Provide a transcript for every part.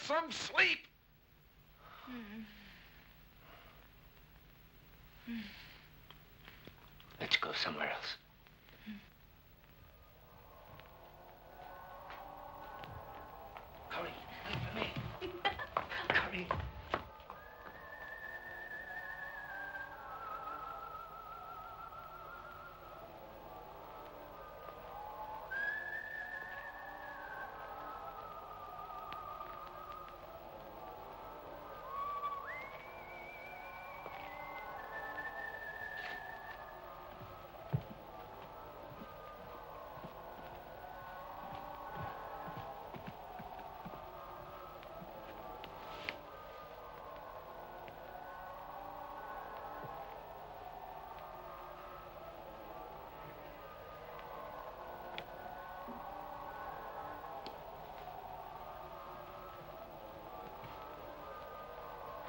some sleep. Let's go somewhere else. Corey, wait for me. Corey.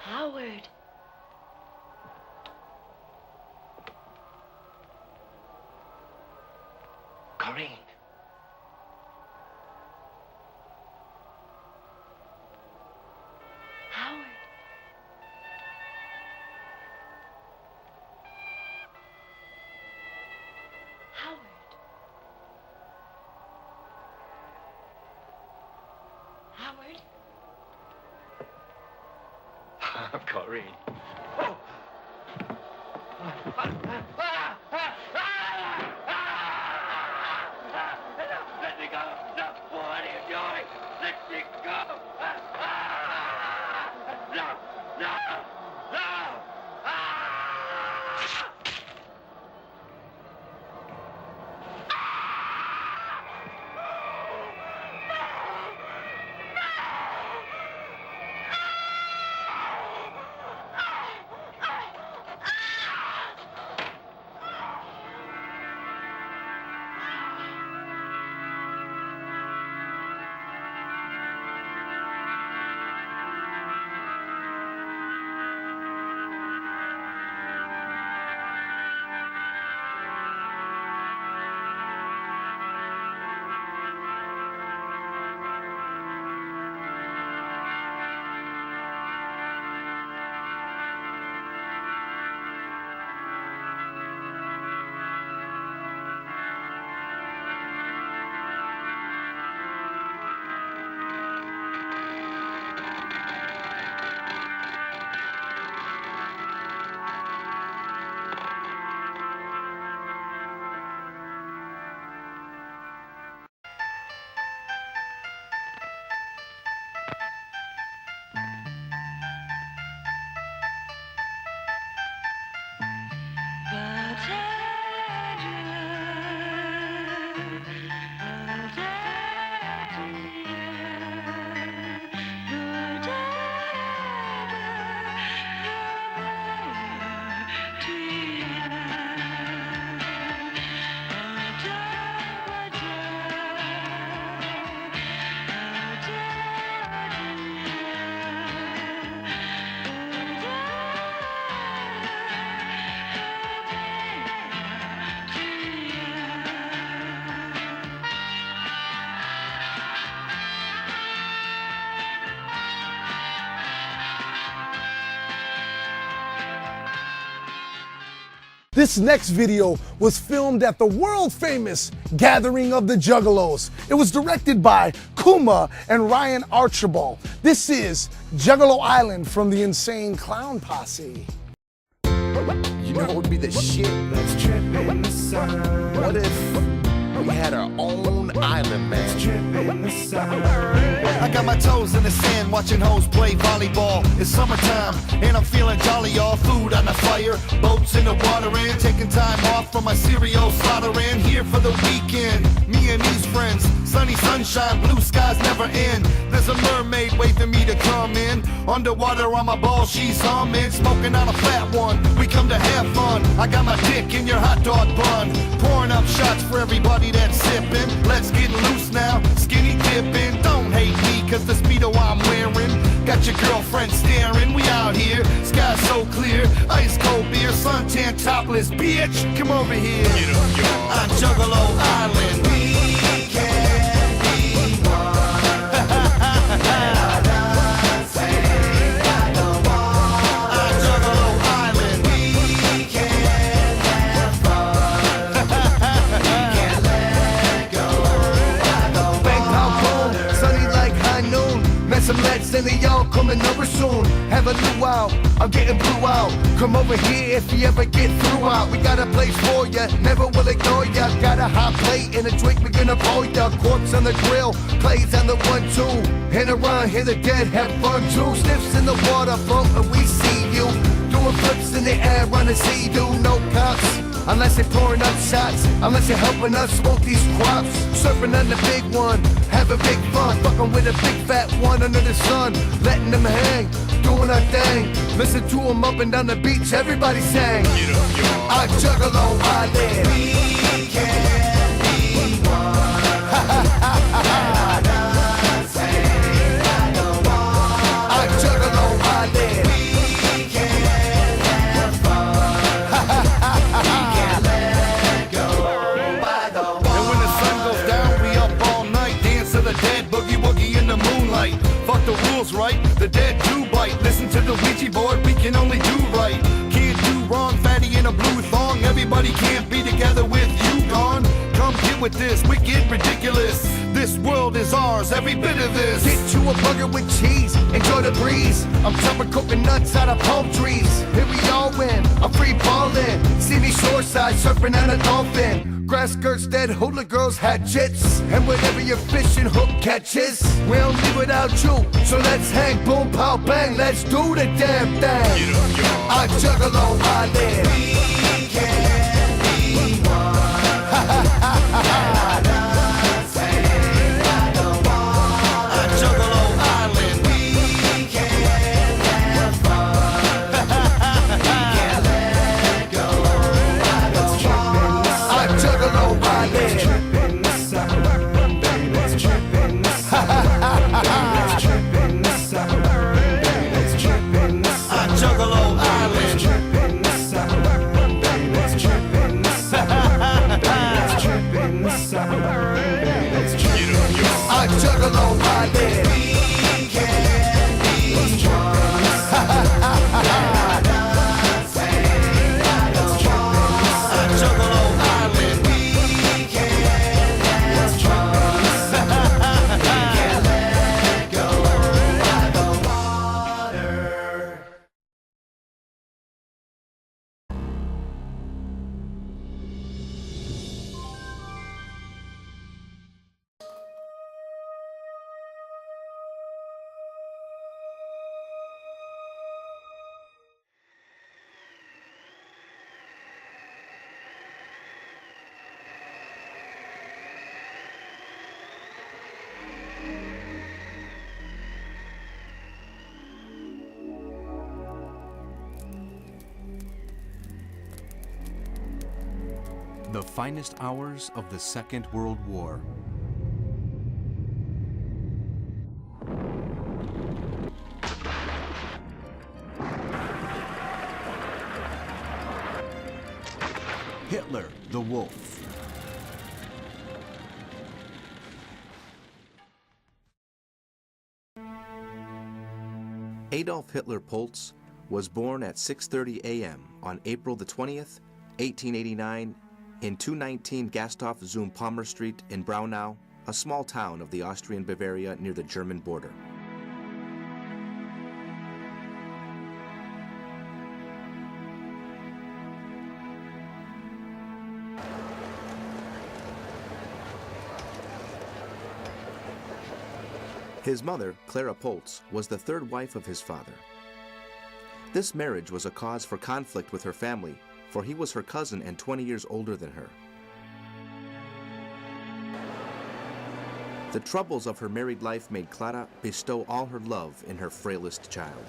Howard. Corinne. Howard. Howard. Howard. Corinne. Let me go! No! What are you doing? Let me go! No! No! No! This next video was filmed at the world-famous Gathering of the Juggalos. It was directed by Kuma and Ryan Archibald. This is Juggalo Island from the Insane Clown Posse. You know what would be the shit? Let's trip in the sun. What if we had our own island, man? Let's trip in the sun. I got my toes in the sand watching hoes play volleyball. It's summertime and I'm feeling jolly, y'all. Food on the fire, boats in the water and taking time off from my cereal slaughtering. Here for the weekend, me and these friends. Sunny sunshine, blue skies never end. There's a mermaid waving me to come in. Underwater on my ball, she's humming. Smoking on a flat one, we come to have fun. I got my dick in your hot dog bun. Pouring up shots for everybody that's sipping. Let's get loose now, skinny dipping. Don't hate me, cause the Speedo I'm wearing got your girlfriend staring. We out here, sky so clear. Ice cold beer, suntan topless, bitch. Come over here, on Juggalo Island. We can be one. Met some lads and they all coming over soon. Have a luau, I'm getting blue out. Come over here if you ever get through out. We got a place for ya, never will ignore ya. Got a hot plate and a drink we gonna pour ya. Corpse on the grill, plays on the 1-2. Hit around, hear the dead, have fun too. Sniffs in the water, floating, we see you. Doing flips in the air, run and see you. No cops, unless they're pouring up shots. Unless they're helping us smoke these crops. Surfing on the big one, having big fun. Fucking with a big fat one under the sun. Letting them hang, doing our thing. Listen to them up and down the beach, everybody sang. I Juggalo Island. We can be one. Ha ha ha ha. I Juggalo Island. We can have fun. We can't let go by the wall. And when the sun goes down, we up all night. Dance to the dead, boogie woogie in the moonlight. Fuck the rules, right? The dead do bite. Listen to the Ouija board, we can only do right. Can't do wrong, fatty in a blue thong. Everybody can't be together with you gone. Come get with this, wicked, ridiculous. This world is ours, every bit of this. Get you a burger with cheese, enjoy the breeze. I'm chopping coconuts out of palm trees. Here we all win, I'm free ballin'. See me shoreside, surfing on a dolphin. Grass skirts, dead hula girls, hatchets. And whatever your fishing hook catches, we don't leave without you. So let's hang, boom, pow, bang, let's do the damn thing. I Juggalo Island. We can be one. Ha ha ha ha ha. Juggalo Island. We can be one. Ha ha ha ha. Juggalo Island. We can have fun. We can't let go by the water. The finest hours of the Second World War. Hitler, the Wolf. Adolf Hitler Poltz was born at 6:30 a.m. on April the 20th, 1889, in 219 Gasthof zum Palmer Street in Braunau, a small town of the Austrian Bavaria near the German border. His mother, Clara Poltz, was the third wife of his father. This marriage was a cause for conflict with her family, for he was her cousin and 20 years older than her. The troubles of her married life made Clara bestow all her love in her frailest child.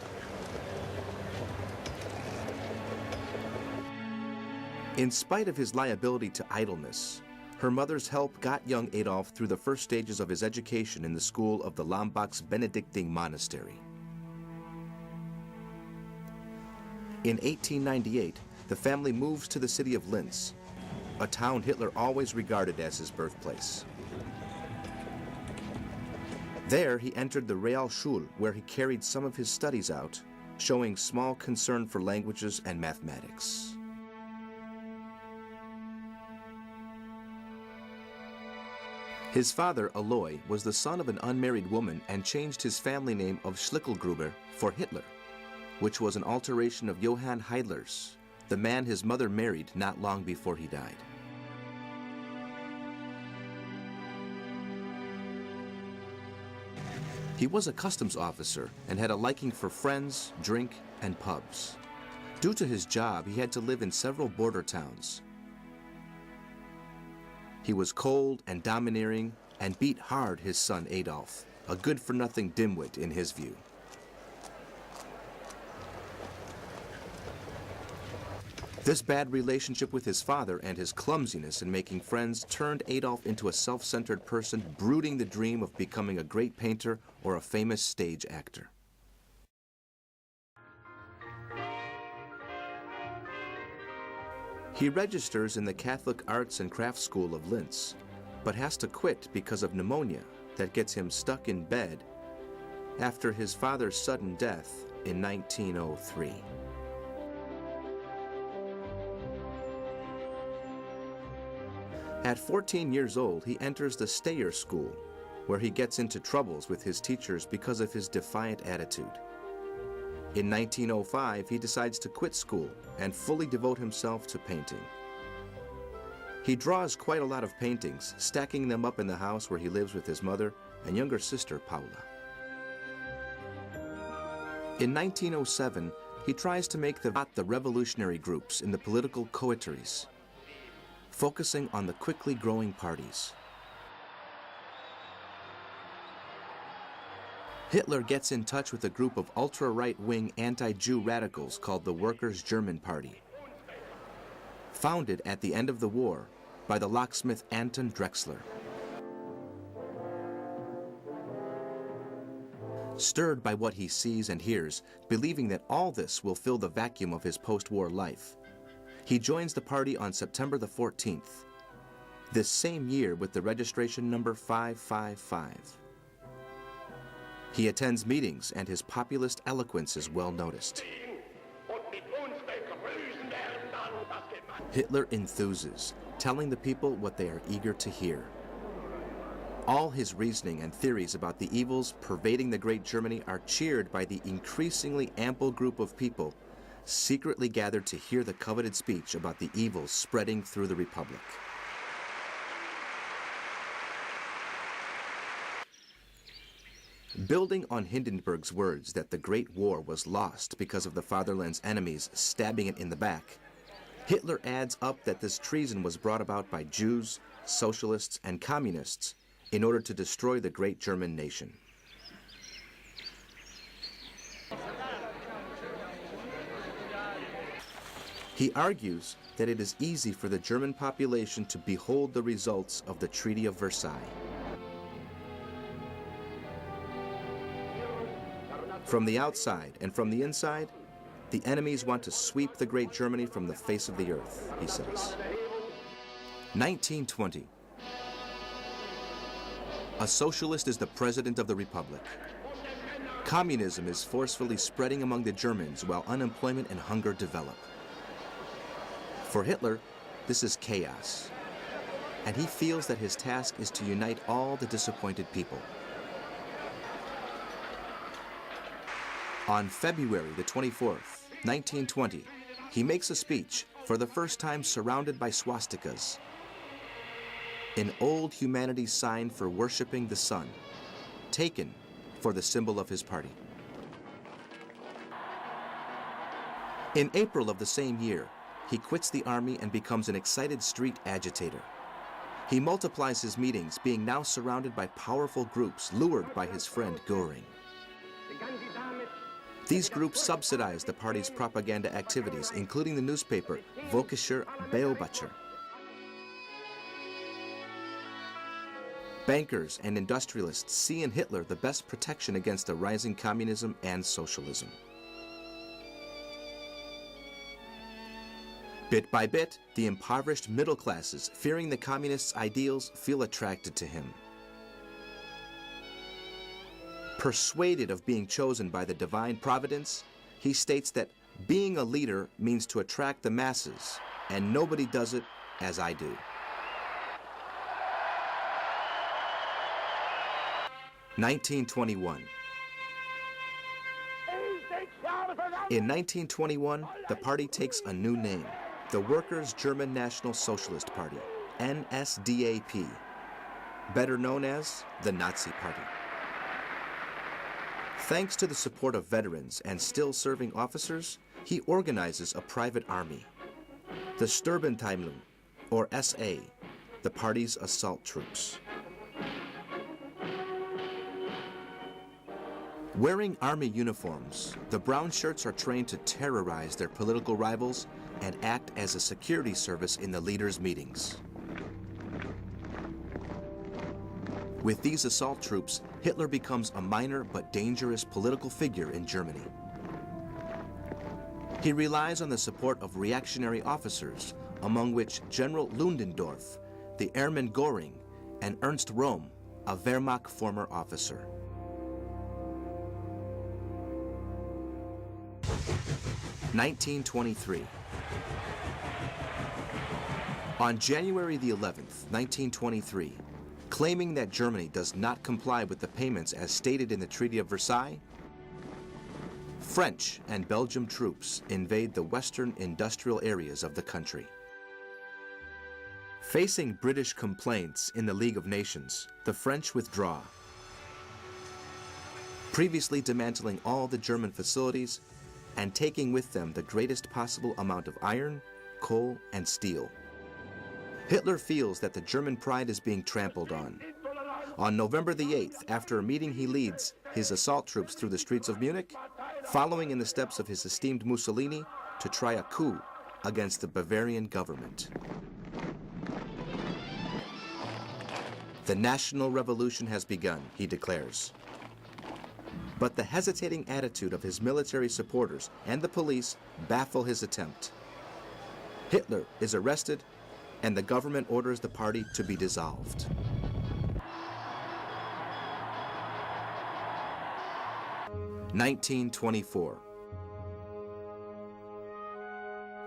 In spite of his liability to idleness, her mother's help got young Adolf through the first stages of his education in the school of the Lambach's Benedictine monastery. In 1898, the family moves to the city of Linz, a town Hitler always regarded as his birthplace. There, he entered the Realschule, where he carried some of his studies out, showing small concern for languages and mathematics. His father, Aloy, was the son of an unmarried woman and changed his family name of Schlickelgruber for Hitler, which was an alteration of Johann Heidler's, the man his mother married not long before he died. He was a customs officer and had a liking for friends, drink, and pubs. Due to his job, he had to live in several border towns. He was cold and domineering and beat hard his son Adolf, a good-for-nothing dimwit in his view. This bad relationship with his father and his clumsiness in making friends turned Adolf into a self-centered person brooding the dream of becoming a great painter or a famous stage actor. He registers in the Catholic Arts and Crafts School of Linz, but has to quit because of pneumonia that gets him stuck in bed after his father's sudden death in 1903. At 14 years old, he enters the Steyr School, where he gets into troubles with his teachers because of his defiant attitude. In 1905, he decides to quit school and fully devote himself to painting. He draws quite a lot of paintings, stacking them up in the house where he lives with his mother and younger sister, Paula. In 1907, he tries to make the revolutionary groups in the political coteries, focusing on the quickly growing parties. Hitler gets in touch with a group of ultra-right-wing anti-Jew radicals called the Workers' German Party, founded at the end of the war by the locksmith Anton Drexler. Stirred by what he sees and hears, believing that all this will fill the vacuum of his post-war life, he joins the party on September the 14th, this same year with the registration number 555. He attends meetings and his populist eloquence is well noticed. Hitler enthuses, telling the people what they are eager to hear. All his reasoning and theories about the evils pervading the Great Germany are cheered by the increasingly ample group of people secretly gathered to hear the coveted speech about the evils spreading through the Republic. Building on Hindenburg's words that the Great War was lost because of the fatherland's enemies stabbing it in the back, Hitler adds up that this treason was brought about by Jews, socialists, and communists in order to destroy the great German nation. He argues that it is easy for the German population to behold the results of the Treaty of Versailles. From the outside and from the inside, the enemies want to sweep the great Germany from the face of the earth, he says. 1920. A socialist is the president of the Republic. Communism is forcefully spreading among the Germans while unemployment and hunger develop. For Hitler, this is chaos, and he feels that his task is to unite all the disappointed people. On February the 24th, 1920, he makes a speech, for the first time surrounded by swastikas, an old humanity's sign for worshiping the sun, taken for the symbol of his party. In April of the same year, he quits the army and becomes an excited street agitator. He multiplies his meetings, being now surrounded by powerful groups lured by his friend Göring. These groups subsidize the party's propaganda activities, including the newspaper Völkischer Beobachter. Bankers and industrialists see in Hitler the best protection against a rising communism and socialism. Bit by bit, the impoverished middle classes, fearing the communists' ideals, feel attracted to him. Persuaded of being chosen by the divine providence, he states that being a leader means to attract the masses, and nobody does it as I do. 1921. In 1921, the party takes a new name, the Workers' German National Socialist Party, NSDAP, better known as the Nazi Party. Thanks to the support of veterans and still serving officers, he organizes a private army, the Sturbenteilung, or SA, the party's assault troops. Wearing army uniforms, the brown shirts are trained to terrorize their political rivals and act as a security service in the leaders' meetings. With these assault troops, Hitler becomes a minor but dangerous political figure in Germany. He relies on the support of reactionary officers, among which General Ludendorff, the Airman Göring, and Ernst Röhm, a Wehrmacht former officer. (1923) On January the 11th, 1923, claiming that Germany does not comply with the payments as stated in the Treaty of Versailles, French and Belgian troops invade the western industrial areas of the country. Facing British complaints in the League of Nations, the French withdraw, previously dismantling all the German facilities and taking with them the greatest possible amount of iron, coal, and steel. Hitler feels that the German pride is being trampled on. On November the 8th, after a meeting he leads his assault troops through the streets of Munich, following in the steps of his esteemed Mussolini to try a coup against the Bavarian government. The national revolution has begun, he declares. But the hesitating attitude of his military supporters and the police baffle his attempt. Hitler is arrested, and the government orders the party to be dissolved. (1924)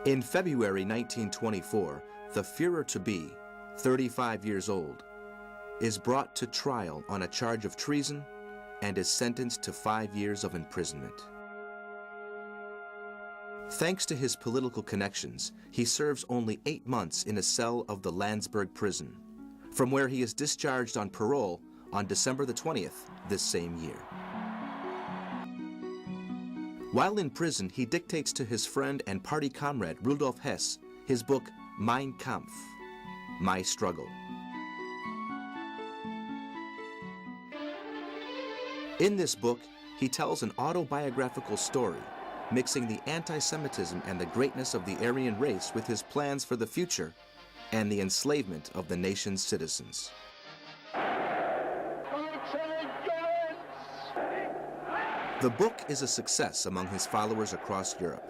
In February 1924, the Führer-to-be, 35 years old, is brought to trial on a charge of treason and is sentenced to 5 years of imprisonment. Thanks to his political connections, he serves only 8 months in a cell of the Landsberg prison, from where he is discharged on parole on December the 20th this same year. While in prison, he dictates to his friend and party comrade Rudolf Hess his book Mein Kampf, My Struggle. In this book, he tells an autobiographical story, mixing the anti-Semitism and the greatness of the Aryan race with his plans for the future and the enslavement of the nation's citizens. The book is a success among his followers across Europe.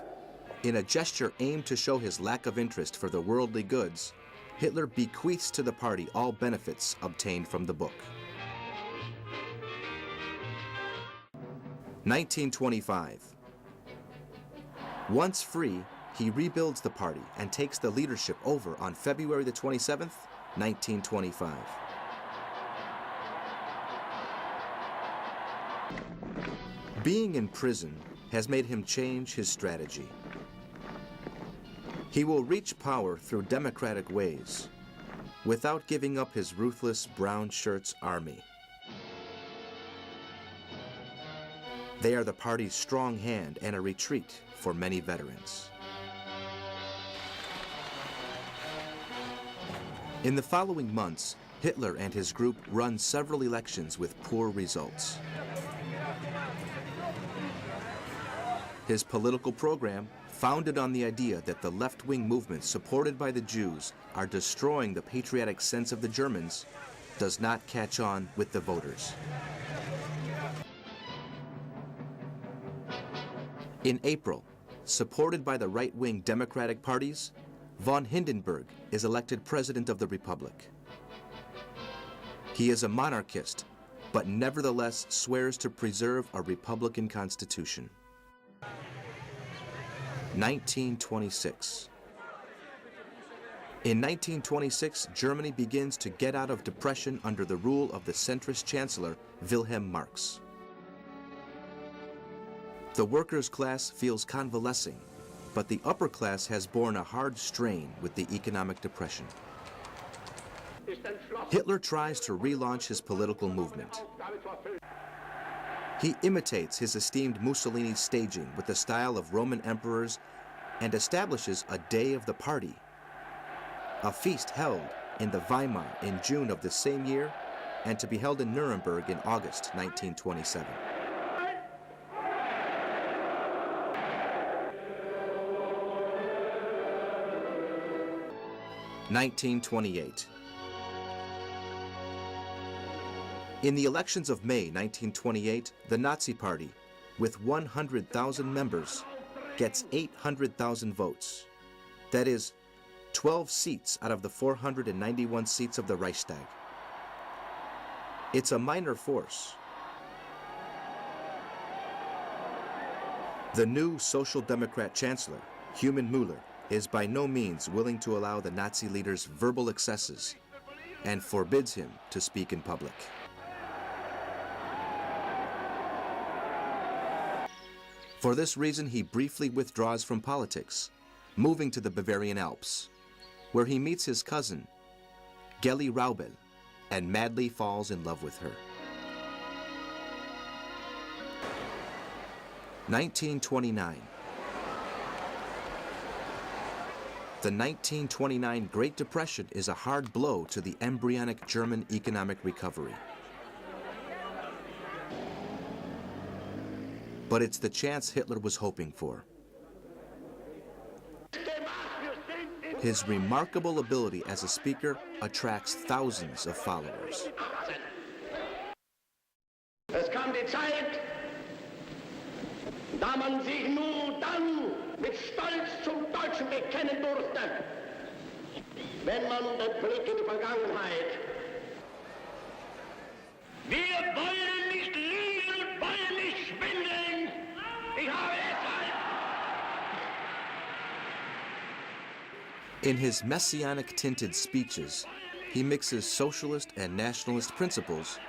In a gesture aimed to show his lack of interest for the worldly goods, Hitler bequeaths to the party all benefits obtained from the book. 1925. Once free, he rebuilds the party and takes the leadership over on February the 27th, 1925. Being in prison has made him change his strategy. He will reach power through democratic ways, without giving up his ruthless brown shirts army. They are the party's strong hand and a retreat for many veterans. In the following months, Hitler and his group run several elections with poor results. His political program, founded on the idea that the left-wing movements supported by the Jews are destroying the patriotic sense of the Germans, does not catch on with the voters. In April, supported by the right-wing Democratic parties, von Hindenburg is elected President of the Republic. He is a monarchist, but nevertheless swears to preserve a Republican constitution. 1926. In 1926, Germany begins to get out of depression under the rule of the centrist chancellor, Wilhelm Marx. The workers' class feels convalescing, but the upper class has borne a hard strain with the economic depression. Hitler tries to relaunch his political movement. He imitates his esteemed Mussolini's staging with the style of Roman emperors and establishes a day of the party, a feast held in the Weimar in June of the same year and to be held in Nuremberg in August 1927. (1928) In the elections of May 1928, the Nazi Party, with 100,000 members, gets 800,000 votes. That is, 12 seats out of the 491 seats of the Reichstag. It's a minor force. The new Social Democrat Chancellor, Hermann Müller, is by no means willing to allow the Nazi leader's verbal excesses and forbids him to speak in public. For this reason, he briefly withdraws from politics, moving to the Bavarian Alps, where he meets his cousin, Geli Raubel, and madly falls in love with her. 1929. The 1929 Great Depression is a hard blow to the embryonic German economic recovery. But it's the chance Hitler was hoping for. His remarkable ability as a speaker attracts thousands of followers. Es kam die Zeit, da man sich nur dann mit Stolz zum Deutschen bekennen durfte, wenn man den Blick in die Vergangenheit. Wir wollen nicht liegen und wollen nicht schwindeln. Ich habe deshalb. In his messianic-tinted speeches, he mixes socialist and nationalist principles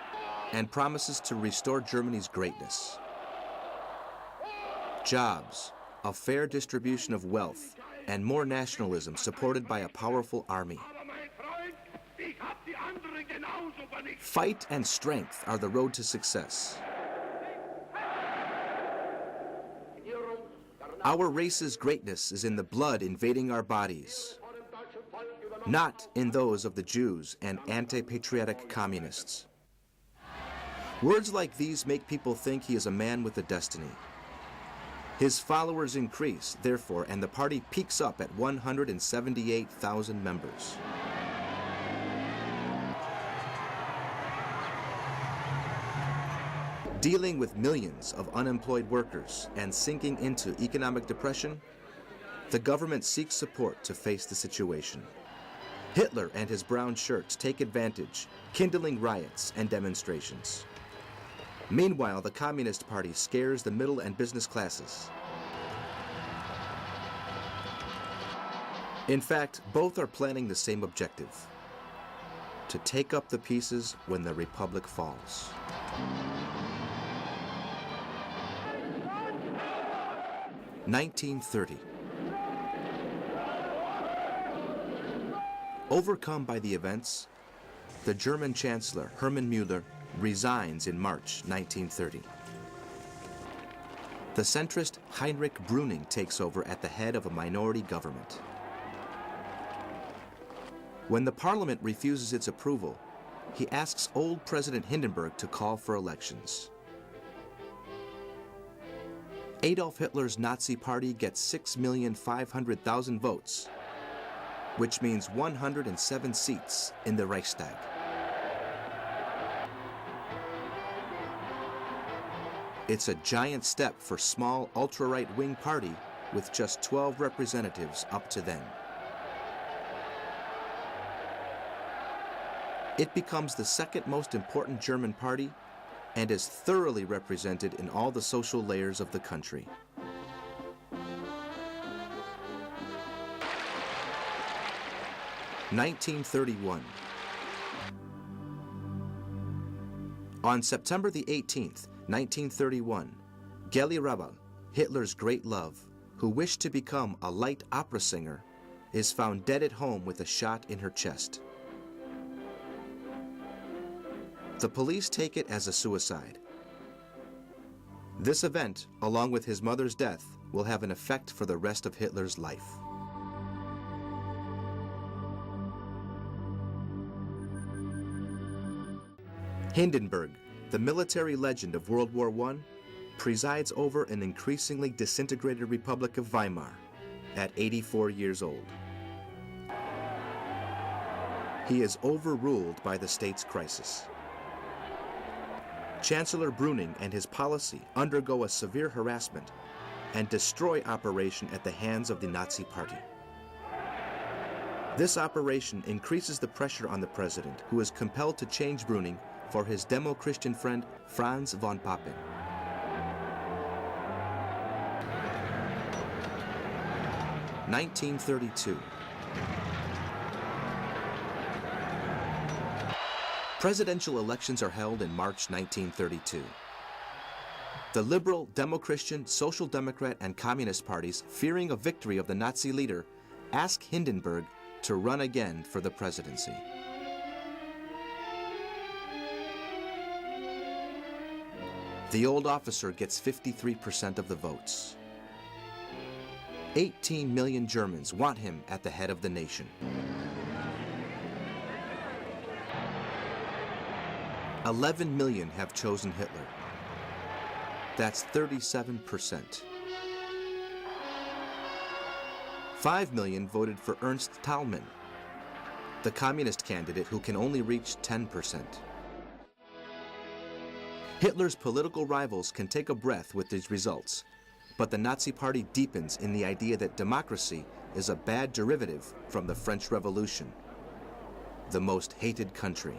and promises to restore Germany's greatness. Jobs, a fair distribution of wealth, and more nationalism supported by a powerful army. Fight and strength are the road to success. Our race's greatness is in the blood invading our bodies, not in those of the Jews and anti-patriotic communists. Words like these make people think he is a man with a destiny. His followers increase, therefore, and the party peaks up at 178,000 members. Dealing with millions of unemployed workers and sinking into economic depression, the government seeks support to face the situation. Hitler and his brown shirts take advantage, kindling riots and demonstrations. Meanwhile, the Communist Party scares the middle and business classes. In fact, both are planning the same objective: to take up the pieces when the Republic falls. (1930) Overcome by the events, the German Chancellor, Hermann Müller, resigns in March 1930. The centrist Heinrich Brüning takes over at the head of a minority government. When the parliament refuses its approval, he asks old President Hindenburg to call for elections. Adolf Hitler's Nazi Party gets 6,500,000 votes, which means 107 seats in the Reichstag. It's a giant step for small ultra-right-wing party with just 12 representatives up to then. It becomes the second most important German party and is thoroughly represented in all the social layers of the country. 1931. On September the 18th, 1931, Geli Raval, Hitler's great love, who wished to become a light opera singer, is found dead at home with a shot in her chest. The police take it as a suicide. This event, along with his mother's death, will have an effect for the rest of Hitler's life. Hindenburg, the military legend of World War I, presides over an increasingly disintegrated Republic of Weimar at 84 years old. He is overruled by the state's crisis. Chancellor Brüning and his policy undergo a severe harassment and destroy operation at the hands of the Nazi Party. This operation increases the pressure on the president, who is compelled to change Brüning for his demo-Christian friend Franz von Papen. (1932). Presidential elections are held in March 1932. The Liberal, Demo-Christian, Social Democrat, and Communist parties, fearing a victory of the Nazi leader, ask Hindenburg to run again for the presidency. The old officer gets 53% of the votes. 18 million Germans want him at the head of the nation. 11 million have chosen Hitler. That's 37%. 5 million voted for Ernst Thälmann, the communist candidate who can only reach 10%. Hitler's political rivals can take a breath with these results, but the Nazi Party deepens in the idea that democracy is a bad derivative from the French Revolution, the most hated country.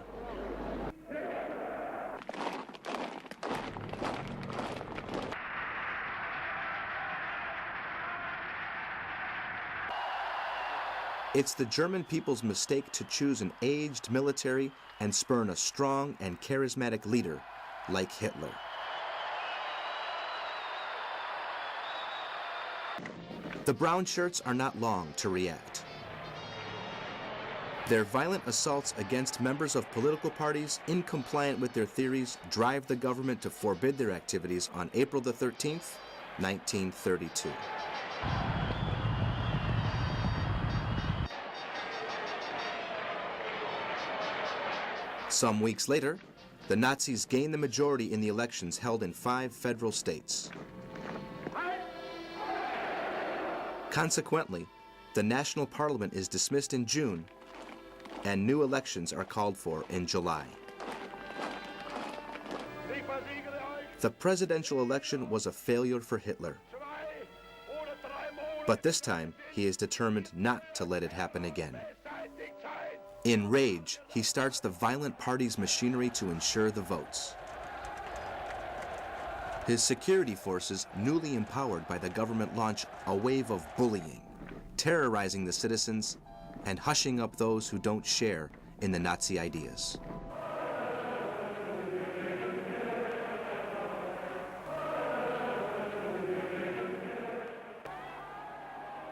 It's the German people's mistake to choose an aged military and spurn a strong and charismatic leader like Hitler. The brown shirts are not long to react. Their violent assaults against members of political parties incompliant with their theories drive the government to forbid their activities on April the 13th, 1932. Some weeks later, the Nazis gain the majority in the elections held in 5 federal states. Consequently, the National Parliament is dismissed in June, and new elections are called for in July. The presidential election was a failure for Hitler. But this time, he is determined not to let it happen again. In rage, he starts the violent party's machinery to ensure the votes. His security forces, newly empowered by the government, launch a wave of bullying, terrorizing the citizens and hushing up those who don't share in the Nazi ideas.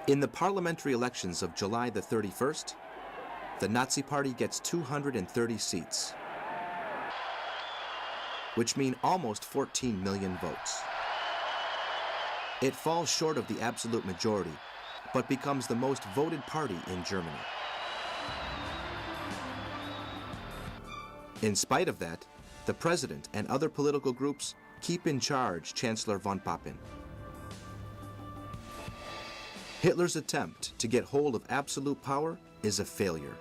In the parliamentary elections of July the 31st, the Nazi Party gets 230 seats, which mean almost 14 million votes. It falls short of the absolute majority, but becomes the most voted party in Germany. In spite of that, the president and other political groups keep in charge Chancellor von Papen. Hitler's attempt to get hold of absolute power is a failure.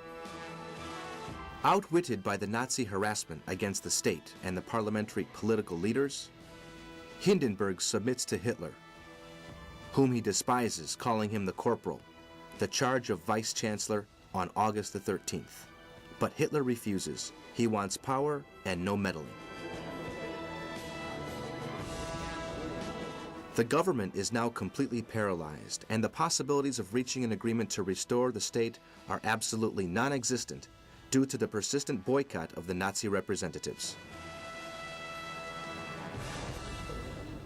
Outwitted by the Nazi harassment against the state and the parliamentary political leaders, Hindenburg submits to Hitler, whom he despises, calling him the corporal, the charge of vice-chancellor on August the 13th. But Hitler refuses. He wants power and no meddling. The government is now completely paralyzed, and the possibilities of reaching an agreement to restore the state are absolutely non-existent due to the persistent boycott of the Nazi representatives.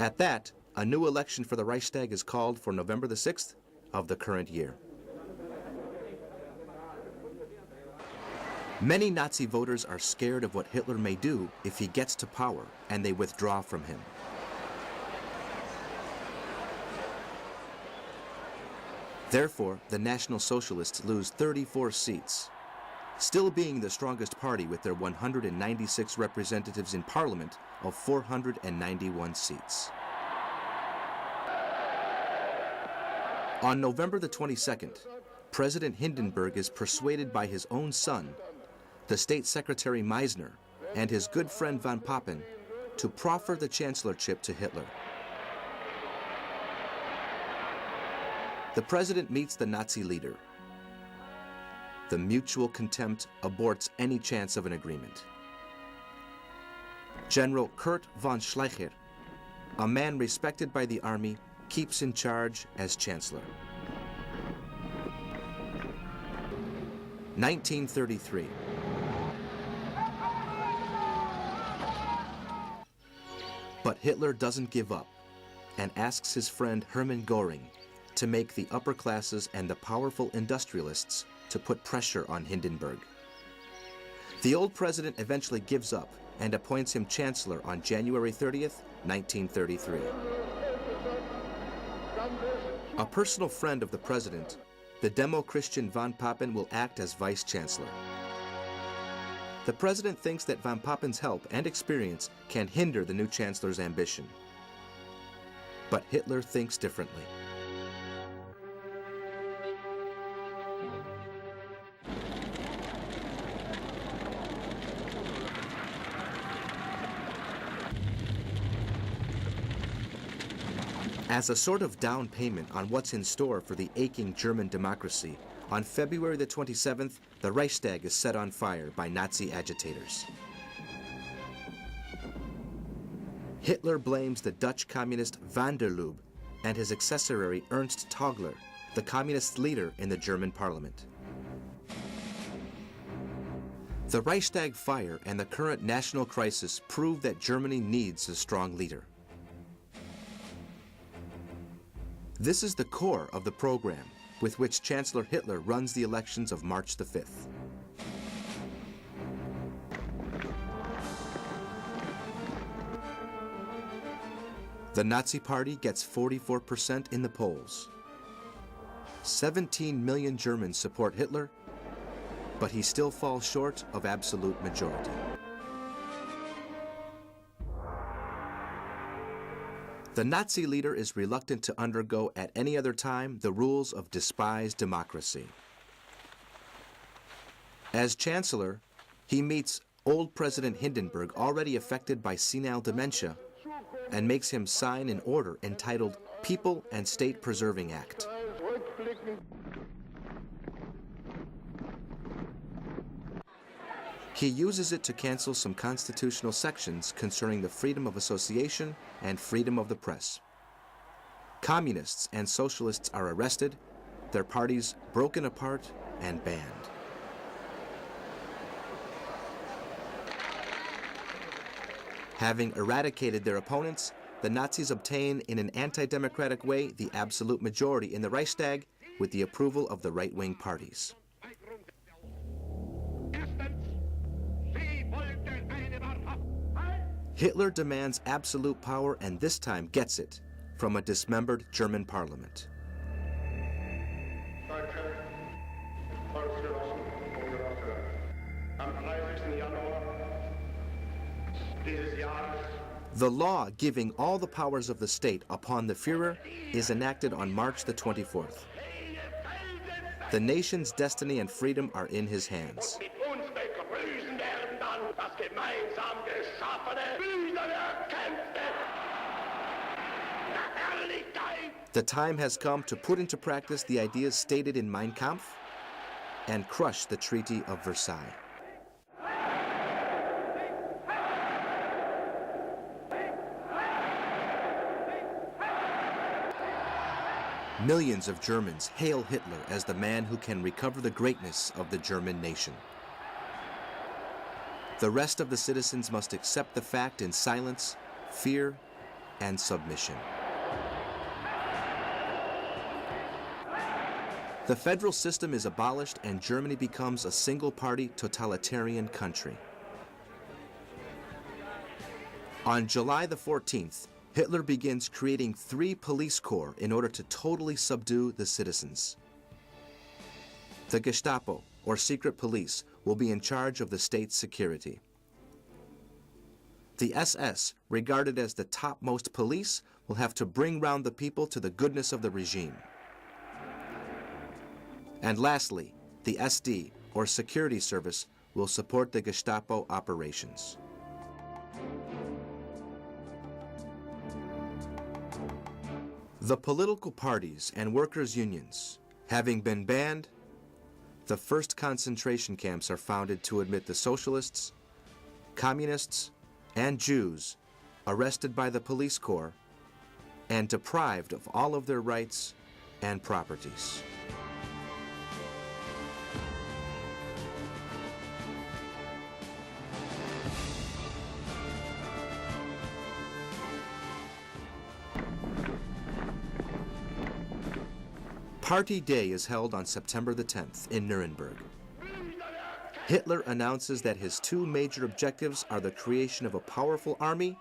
At that, a new election for the Reichstag is called for November the 6th of the current year. Many Nazi voters are scared of what Hitler may do if he gets to power, and they withdraw from him. Therefore, the National Socialists lose 34 seats, still being the strongest party with their 196 representatives in Parliament of 491 seats. On November the 22nd, President Hindenburg is persuaded by his own son, the State Secretary Meisner, and his good friend von Papen to proffer the chancellorship to Hitler. The president meets the Nazi leader. The mutual contempt aborts any chance of an agreement. General Kurt von Schleicher, a man respected by the army, keeps in charge as chancellor. 1933. But Hitler doesn't give up and asks his friend Hermann Göring to make the upper classes and the powerful industrialists to put pressure on Hindenburg. The old president eventually gives up and appoints him chancellor on January 30th, 1933. A personal friend of the president, the Demo-Christian von Papen, will act as vice-chancellor. The president thinks that von Papen's help and experience can hinder the new chancellor's ambition. But Hitler thinks differently. As a sort of down payment on what's in store for the aching German democracy, on February the 27th, the Reichstag is set on fire by Nazi agitators. Hitler blames the Dutch communist van der Lubbe and his accessory Ernst Togler, the communist leader in the German parliament. The Reichstag fire and the current national crisis prove that Germany needs a strong leader. This is the core of the program with which Chancellor Hitler runs the elections of March the 5th. The Nazi Party gets 44% in the polls. 17 million Germans support Hitler, but he still falls short of absolute majority. The Nazi leader is reluctant to undergo at any other time the rules of despised democracy. As chancellor, he meets old President Hindenburg, already affected by senile dementia, and makes him sign an order entitled People and State Preserving Act. He uses it to cancel some constitutional sections concerning the freedom of association and freedom of the press. Communists and socialists are arrested, their parties broken apart and banned. Having eradicated their opponents, the Nazis obtain in an anti-democratic way the absolute majority in the Reichstag with the approval of the right-wing parties. Hitler demands absolute power and this time gets it from a dismembered German parliament. The law giving all the powers of the state upon the Führer is enacted on March the 24th. The nation's destiny and freedom are in his hands. The time has come to put into practice the ideas stated in Mein Kampf and crush the Treaty of Versailles. Millions of Germans hail Hitler as the man who can recover the greatness of the German nation. The rest of the citizens must accept the fact in silence, fear, and submission. The federal system is abolished and Germany becomes a single-party totalitarian country. On July the 14th, Hitler begins creating 3 police corps in order to totally subdue the citizens. The Gestapo, or secret police, will be in charge of the state's security. The SS, regarded as the topmost police, will have to bring round the people to the goodness of the regime. And lastly, the SD, or security service, will support the Gestapo operations. The political parties and workers' unions, having been banned, the first concentration camps are founded to admit the socialists, communists, and Jews arrested by the police corps and deprived of all of their rights and properties. Party Day is held on September the 10th in Nuremberg. Hitler announces that his 2 major objectives are the creation of a powerful army